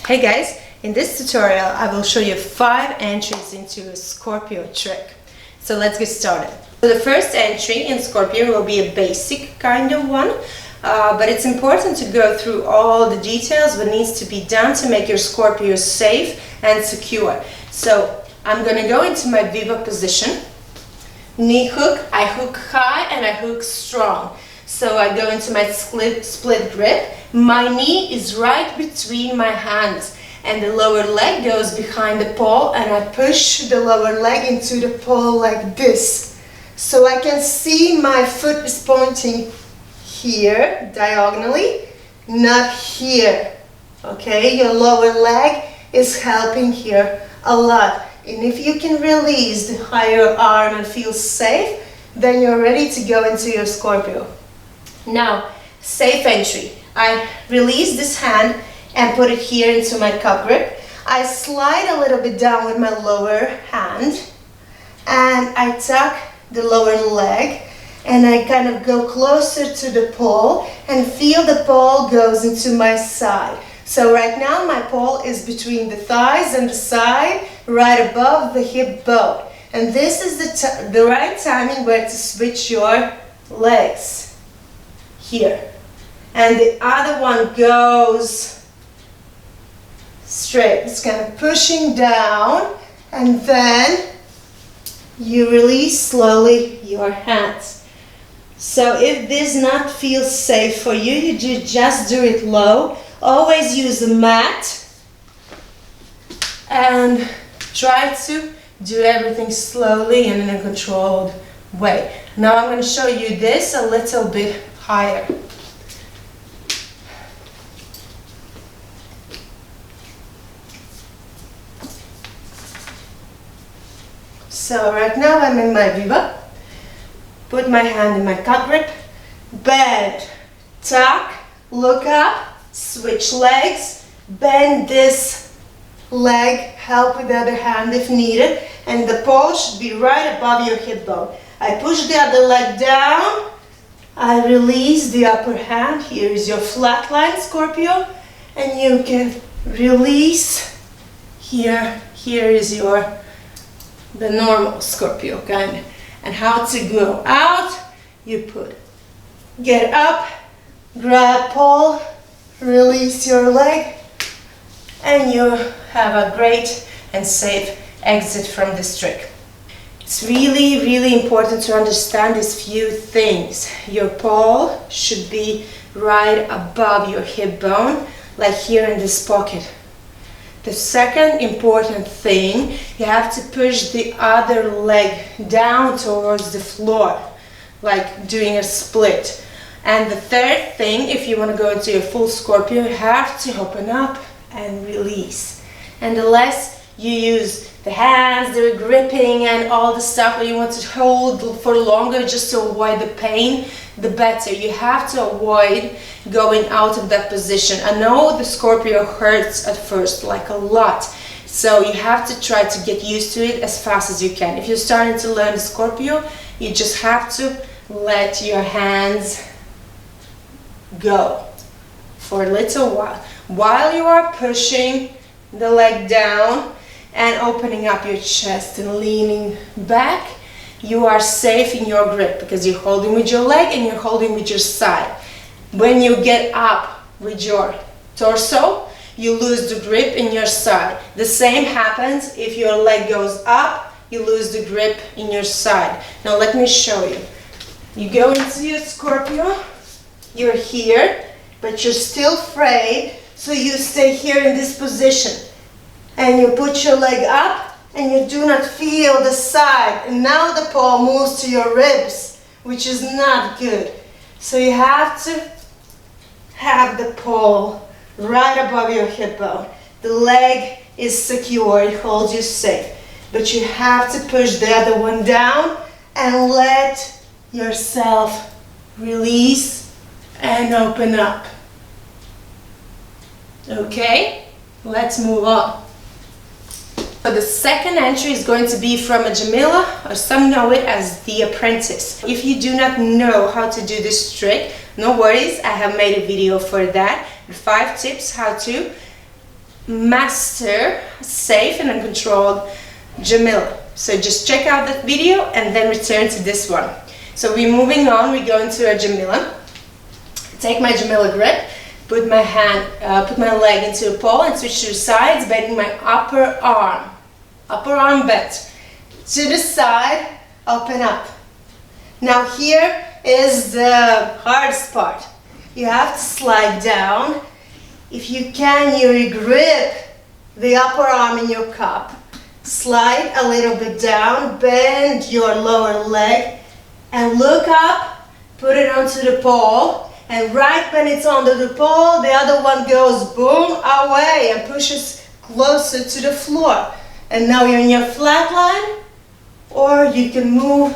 Hey guys, in this tutorial I will show you 5 entries into a Scorpio trick. So let's get started. So the first entry in Scorpio will be a basic kind of one, but it's important to go through all the details what needs to be done to make your Scorpio safe and secure. So I'm going to go into my Viva position. Knee hook, I hook high and I hook strong. So I go into my split grip. My knee is right between my hands and the lower leg goes behind the pole, and I push the lower leg into the pole like this. So I can see my foot is pointing here diagonally, not here. Okay, your lower leg is helping here a lot. And if you can release the higher arm and feel safe, then you're ready to go into your Scorpio. Now, safe entry. I release this hand and put it here into my cup grip. I slide a little bit down with my lower hand and I tuck the lower leg and I kind of go closer to the pole and feel the pole goes into my side. So right now my pole is between the thighs and the side, right above the hip bone. And this is the right timing where to switch your legs. Here. And the other one goes straight. It's kind of pushing down, and then you release slowly your hands. So if this not feels safe for you, you just do it low. Always use a mat and try to do everything slowly and in a controlled way. Now I'm going to show you this a little bit higher. So right now I'm in my Viva. Put my hand in my cup grip, bend, tuck, look up, switch legs, bend this leg, help with the other hand if needed, and the pole should be right above your hip bone. I push the other leg down, I release the upper hand. Here is your flat line, Scorpio, and you can release here. Here is the normal Scorpio kind. And how to go out, you get up, grab pole, release your leg, and you have a great and safe exit from this trick. It's really, really important to understand these few things. Your pole should be right above your hip bone, like here in this pocket. The second important thing, you have to push the other leg down towards the floor, like doing a split. And the third thing, if you want to go into your full Scorpio, you have to open up and release. And the less you use the hands, the gripping and all the stuff that you want to hold for longer just to avoid the pain, the better. You have to avoid going out of that position. I know the Scorpio hurts at first, like a lot. So you have to try to get used to it as fast as you can. If you're starting to learn the Scorpio, you just have to let your hands go for a little while you are pushing the leg down and opening up your chest and leaning back. You are safe in your grip because you're holding with your leg and you're holding with your side. When you get up with your torso, you lose the grip in your side. The same happens if your leg goes up, you lose the grip in your side. Now let me show you. You go into your Scorpio, you're here, but you're still frayed, so you stay here in this position. And you put your leg up and you do not feel the side. And now the pole moves to your ribs, which is not good. So you have to have the pole right above your hip bone. The leg is secure, it holds you safe. But you have to push the other one down and let yourself release and open up. Okay, let's move on. So the second entry is going to be from a Jamila, or some know it as the apprentice. If you do not know how to do this trick, no worries, I have made a video for that. 5 tips how to master safe and uncontrolled Jamila. So just check out that video and then return to this one. So we're moving on, we go into a Jamila. Take my Jamila grip, put my leg into a pole and switch to the sides, bending my upper arm bent. To the side, open up. Now here is the hardest part. You have to slide down. If you can, you grip the upper arm in your cup. Slide a little bit down, bend your lower leg and look up, put it onto the pole, and right when it's under the pole, the other one goes boom away and pushes closer to the floor. And now you're in your flat line, or you can move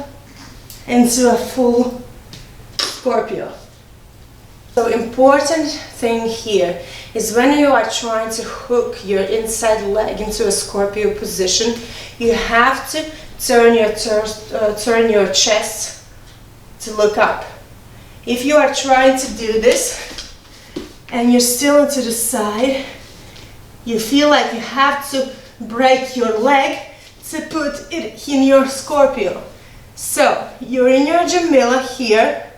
into a full Scorpio. So important thing here is when you are trying to hook your inside leg into a Scorpio position, you have to turn your chest to look up. If you are trying to do this and you're still to the side, you feel like you have to break your leg to put it in your Scorpio. So you're in your Jamila here,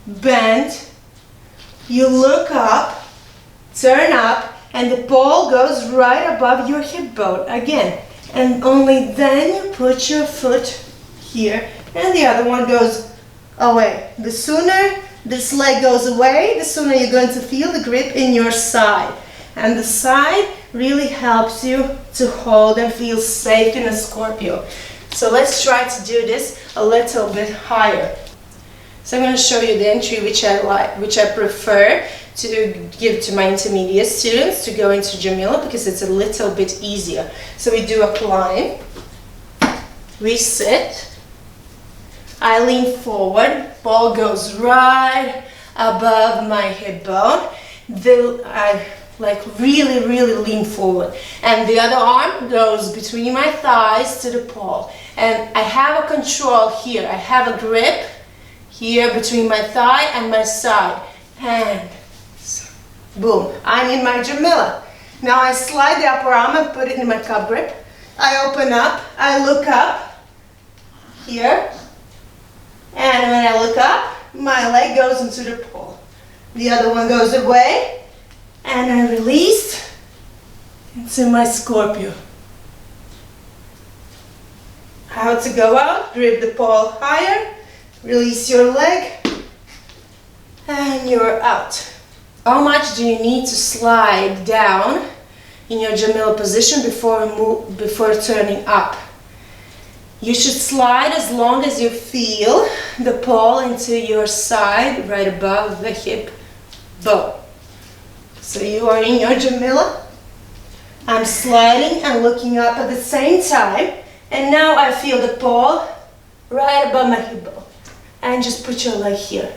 bend, you look up, turn up, and the pole goes right above your hip bone again. And only then you put your foot here and the other one goes away. The sooner this leg goes away, the sooner you're going to feel the grip in your side. And the side really helps you to hold and feel safe in a Scorpio. So let's try to do this a little bit higher. So I'm going to show you the entry which I prefer to give to my intermediate students to go into Jamila because it's a little bit easier. So we do a climb, we sit, I lean forward, ball goes right above my hip bone, I really lean forward, and the other arm goes between my thighs to the pole, and I have a control here, I have a grip here between my thigh and my side, and boom, I'm in my Jamila. Now I slide the upper arm and put it in my cup grip. I open up, I look up here, and when I look up, my leg goes into the pole. The other one goes away, and I release into my Scorpio. How to go out, grip the pole higher, release your leg, and you're out. How much do you need to slide down in your Jamila position before turning up? You should slide as long as you feel the pole into your side right above the hip bone. So you are in your Jamila. I'm sliding and looking up at the same time, and now I feel the pole right above my hip bone. And just put your leg here.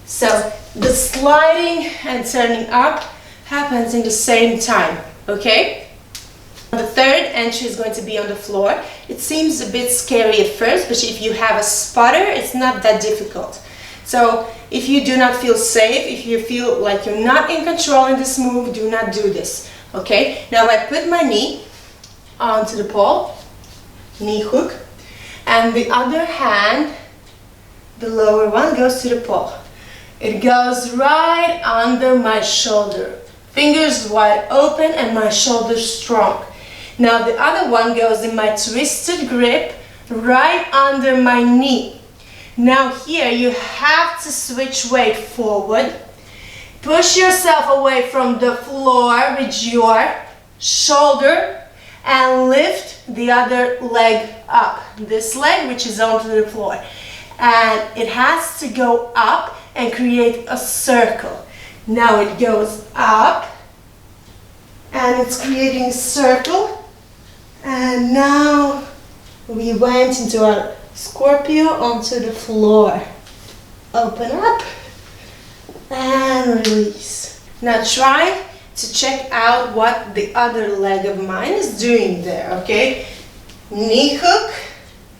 So the sliding and turning up happens in the same time, okay? The third entry is going to be on the floor. It seems a bit scary at first, but if you have a spotter, it's not that difficult. So if you do not feel safe, if you feel like you're not in control in this move, do not do this, okay? Now I put my knee onto the pole, knee hook, and the other hand, the lower one, goes to the pole. It goes right under my shoulder. Fingers wide open and my shoulders strong. Now the other one goes in my twisted grip right under my knee. Now here you have to switch weight forward. Push yourself away from the floor with your shoulder and lift the other leg up. This leg which is onto the floor. And it has to go up and create a circle. Now it goes up and it's creating a circle, and now we went into our Scorpio onto the floor. Open up and release. Now try to check out what the other leg of mine is doing there, okay? Knee hook,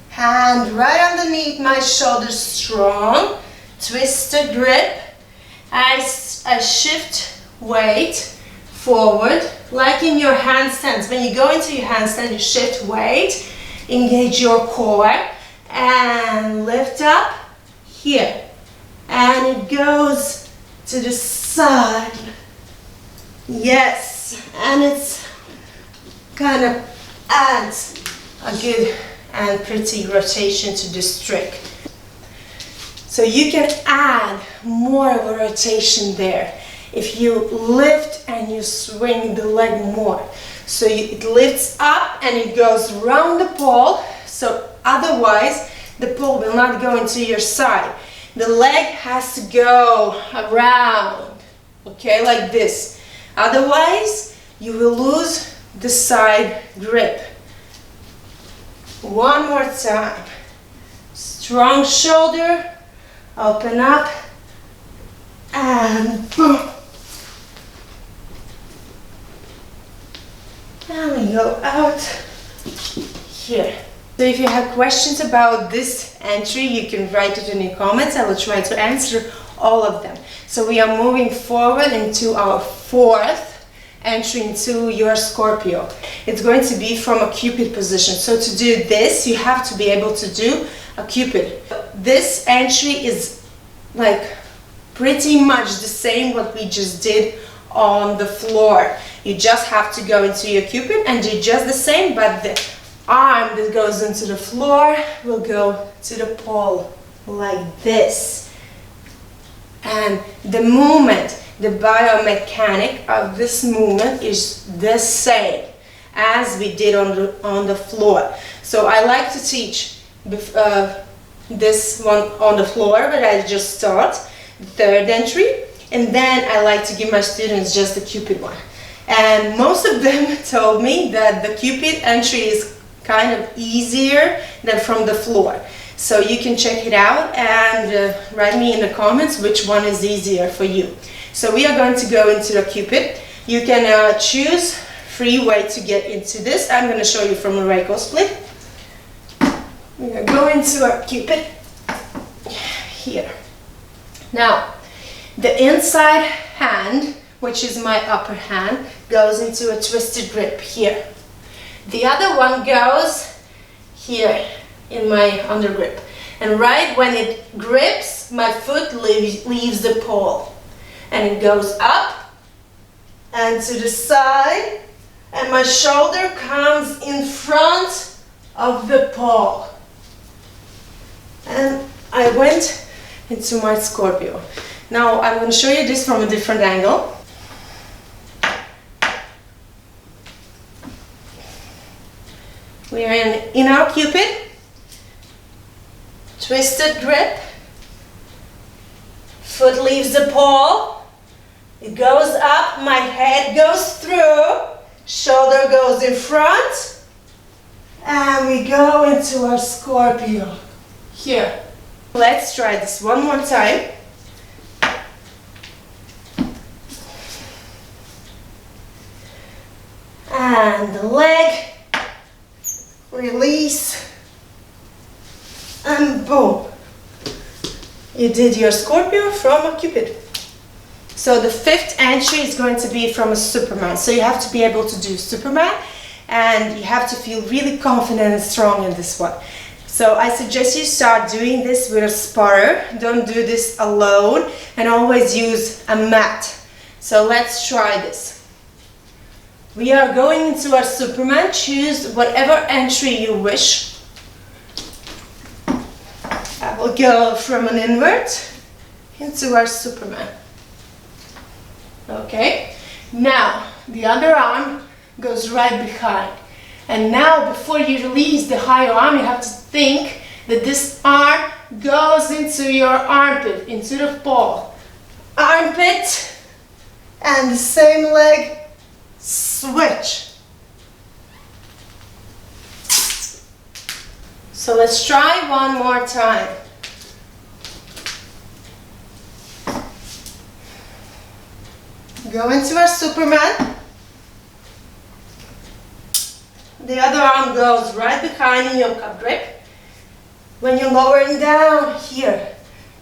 hand right underneath my shoulder, strong, twisted grip. I shift weight forward like in your handstands. When you go into your handstand, you shift weight, engage your core, and lift up here. And it goes to the side. Yes, and it's kind of adds a good and pretty rotation to this trick. So you can add more of a rotation there if you lift and you swing the leg more. So it lifts up and it goes around the pole, so otherwise the pole will not go into your side. The leg has to go around, okay, like this. Otherwise you will lose the side grip. One more time. Strong shoulder, open up, and boom. And we go out here. So if you have questions about this entry, you can write it in the comments. I will try to answer all of them. So we are moving forward into our fourth entry into your Scorpio. It's going to be from a Cupid position. So to do this, you have to be able to do a Cupid. This entry is like pretty much the same what we just did on the floor. You just have to go into your Cupid and do just the same, but the arm that goes into the floor will go to the pole like this. And the movement, the biomechanic of this movement is the same as we did on the floor. So I like to teach this one on the floor, but I just start the third entry, and then I like to give my students just the Cupid one. And most of them told me that the Cupid entry is kind of easier than from the floor. So you can check it out and write me in the comments which one is easier for you. So we are going to go into the Cupid. You can choose free way to get into this. I'm going to show you from a Reiko split. We're going to go into our Cupid here. Now, the inside hand, which is my upper hand, goes into a twisted grip here. The other one goes here in my under grip. And right when it grips, my foot leaves the pole. And it goes up and to the side, and my shoulder comes in front of the pole. And I went into my Scorpio. Now I'm going to show you this from a different angle. We are in our Cupid, twisted grip, foot leaves the pole, it goes up, my head goes through, shoulder goes in front, and we go into our Scorpio here. Let's try this one more time. And the leg, release, and boom. You did your Scorpio from a Cupid. So the fifth entry is going to be from a Superman. So you have to be able to do Superman, and you have to feel really confident and strong in this one. So I suggest you start doing this with a spotter. Don't do this alone, and always use a mat. So let's try this. We are going into our Superman. Choose whatever entry you wish. I will go from an invert into our Superman. Okay, now the other arm goes right behind. And now before you release the higher arm, you have to think that this arm goes into your armpit, into the pole. Armpit, and the same leg, switch. So let's try one more time. Go into our Superman. The other arm goes right behind in your cup grip. When you're lowering down here,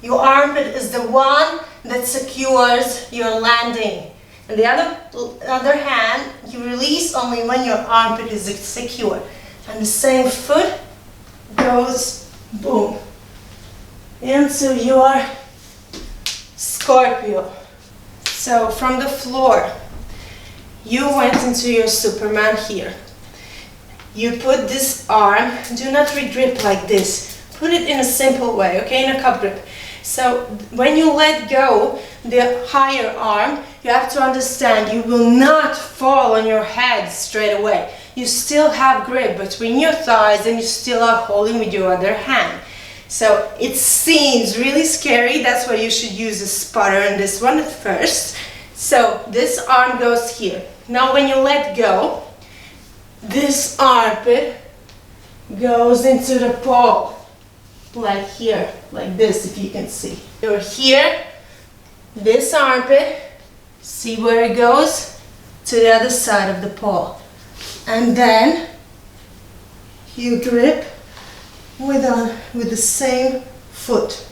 your armpit is the one that secures your landing. And the other hand, You release only when your armpit is secure. And the same foot goes, boom, into your Scorpio. So from the floor, you went into your Superman here. You put this arm, do not re-grip like this. Put it in a simple way, okay, in a cup grip. So when you let go the higher arm, you have to understand you will not fall on your head straight away. You still have grip between your thighs and you still are holding with your other hand. So it seems really scary, that's why you should use a spotter in this one at first. So this arm goes here. Now when you let go, this armpit goes into the pole. Like here, like this, if you can see. You're here, this armpit, see where it goes? To the other side of the pole. And then you grip with the same foot.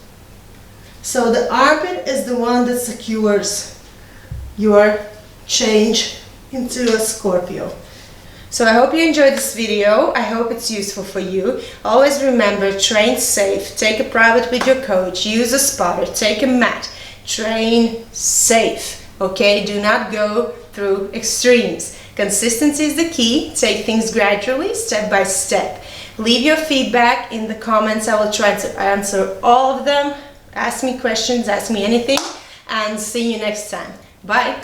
So the armpit is the one that secures your change into a Scorpio. So I hope you enjoyed this video. I hope it's useful for you. Always remember, train safe. Take a private with your coach. Use a spotter. Take a mat. Train safe. Okay? Do not go through extremes. Consistency is the key. Take things gradually, step by step. Leave your feedback in the comments. I will try to answer all of them. Ask me questions. Ask me anything. And see you next time. Bye.